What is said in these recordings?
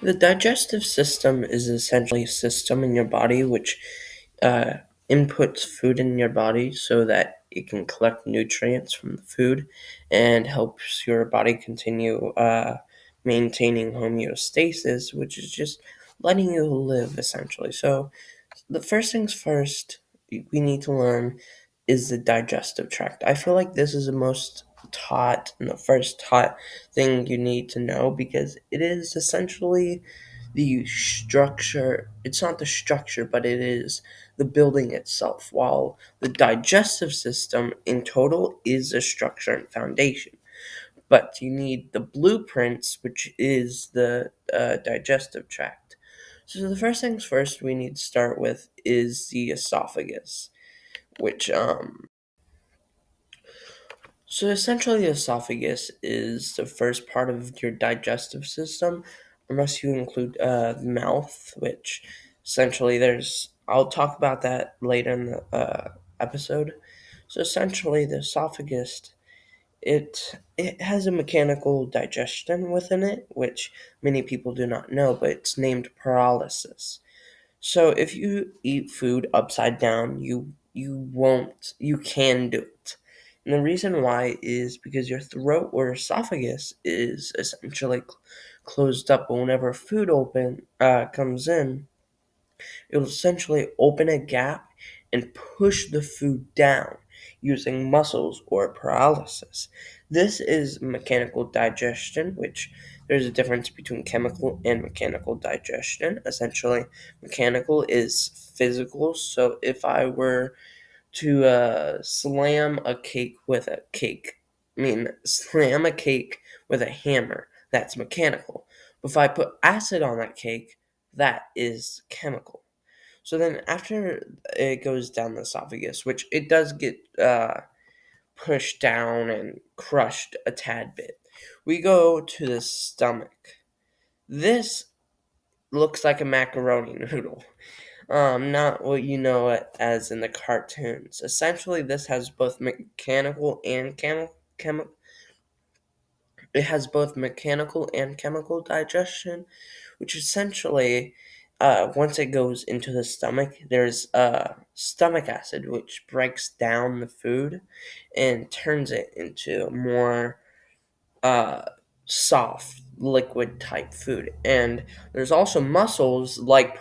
The digestive system is essentially a system in your body which uh, inputs food in your body so that it can collect nutrients from the food and helps your body continue maintaining homeostasis, which is just letting you live essentially. So, the first things first we need to learn is the digestive tract. I feel like this is the most taught and the first taught thing you need to know because it is essentially the structure. It's not the structure, but it is the building itself, while the digestive system in total is a structure and foundation. But you need the blueprints, which is the digestive tract. So the first things first we need to start with is the esophagus, which so essentially the esophagus is the first part of your digestive system, unless you include the mouth, which essentially there's. I'll talk about that later in the episode. So essentially, the esophagus it has a mechanical digestion within it, which many people do not know, but it's named paralysis. So if you eat food upside down, you can do it. And the reason why is because your throat or esophagus is essentially closed up, but whenever food open comes in, it will essentially open a gap and push the food down using muscles or paralysis. This is mechanical digestion, which there's a difference between chemical and mechanical digestion. Essentially, mechanical is physical. So if I were to slam a cake with a cake, slam a cake with a hammer, that's mechanical. But if I put acid on that cake, that is chemical. So then after it goes down the esophagus, which it does get pushed down and crushed a tad bit, we go to the stomach. This looks like a macaroni noodle. Not what you know it as in the cartoons. Essentially, this has both mechanical and it has both mechanical and chemical digestion, which essentially, once it goes into the stomach, there's stomach acid, which breaks down the food and turns it into more uh, soft, liquid type food. And there's also muscles like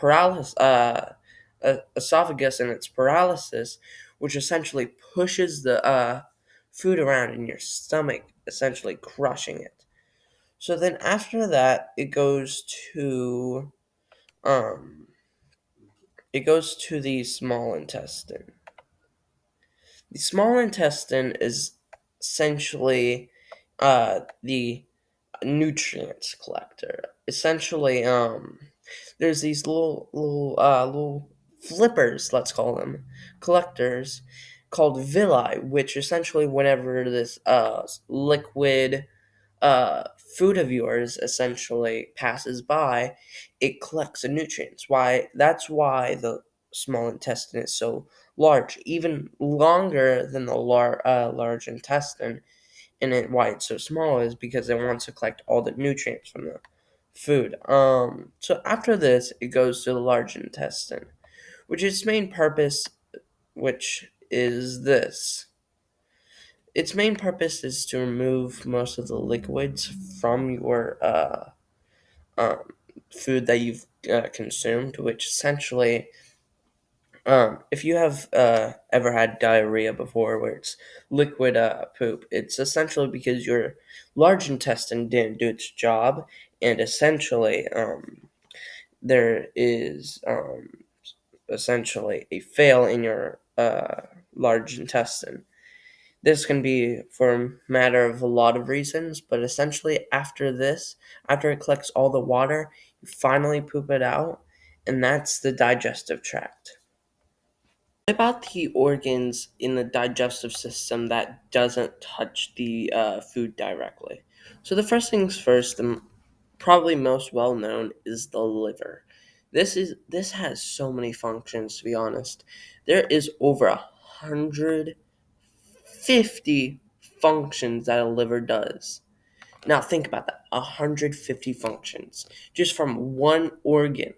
esophagus and its paralysis, which essentially pushes the food around in your stomach, essentially crushing it. So then after that, um it goes to the small intestine. The small intestine is essentially the nutrients collector. Essentially, there's these little flippers, let's call them, collectors called villi, which essentially whenever this liquid uh, food of yours essentially passes by, it collects the nutrients. That's why the small intestine is so large, even longer than the large intestine. And why it's so small is because it wants to collect all the nutrients from the food. So after this, it goes to the large intestine, which its main purpose, which is this. Its main purpose is to remove most of the liquids from your um, food that you've consumed, which essentially, if you have ever had diarrhea before, where it's liquid poop, it's essentially because your large intestine didn't do its job, and essentially, there is essentially a fail in your large intestine. This can be for a matter of a lot of reasons, but essentially after it collects all the water, you finally poop it out, and that's the digestive tract. What about the organs in the digestive system that doesn't touch the food directly? So the first things first, the probably most well known is the liver. This has so many functions. To be honest, there is over 150 functions that a liver does. Now think about that, 150 functions just from one organ.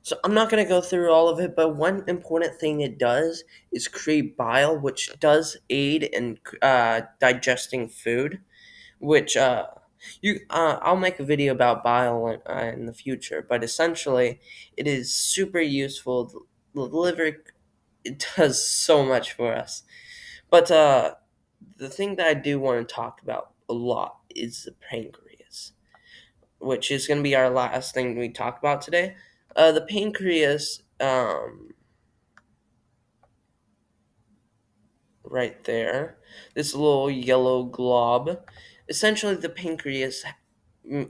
So I'm not going to go through all of it, but one important thing it does is create bile, which does aid in digesting food. Which I'll make a video about bile in the future. But essentially, it is super useful. The liver, it does so much for us. But the thing that I do want to talk about a lot is the pancreas, which is going to be our last thing we talk about today. The pancreas, right there, this little yellow glob. Essentially, the pancreas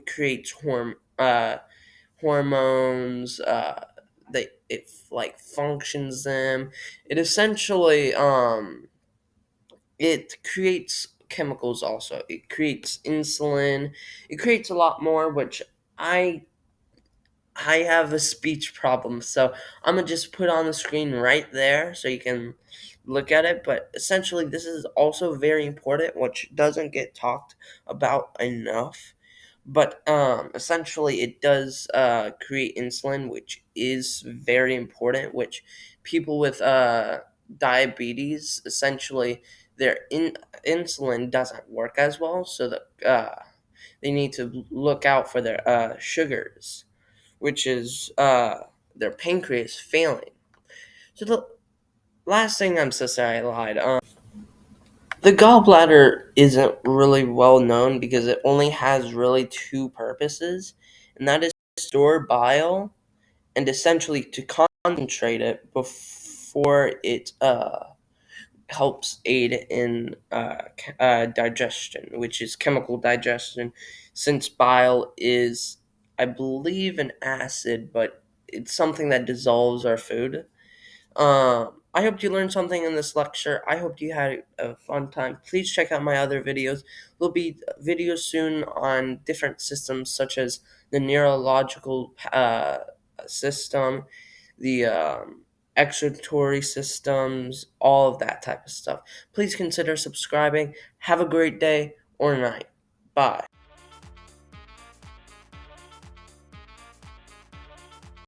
creates hormones. They it like functions them. It essentially it creates chemicals also. It creates insulin. It creates a lot more, which I I have a speech problem, so I'm gonna just put on the screen right there so you can look at it. But essentially, this is also very important, which doesn't get talked about enough. But essentially, it does create insulin, which is very important. Which people with diabetes, essentially, their insulin doesn't work as well, so that they need to look out for their sugars, which is their pancreas failing. So the last thing, I'm so sorry I lied. The gallbladder isn't really well known because it only has really two purposes, and that is to store bile and essentially to concentrate it before it helps aid in digestion, which is chemical digestion, since bile is, I believe, an acid, but it's something that dissolves our food. I hope you learned something in this lecture. I hope you had a fun time. Please check out my other videos. There'll be videos soon on different systems, such as the neurological system, the excretory systems, all of that type of stuff. Please consider subscribing. Have a great day or night. Bye.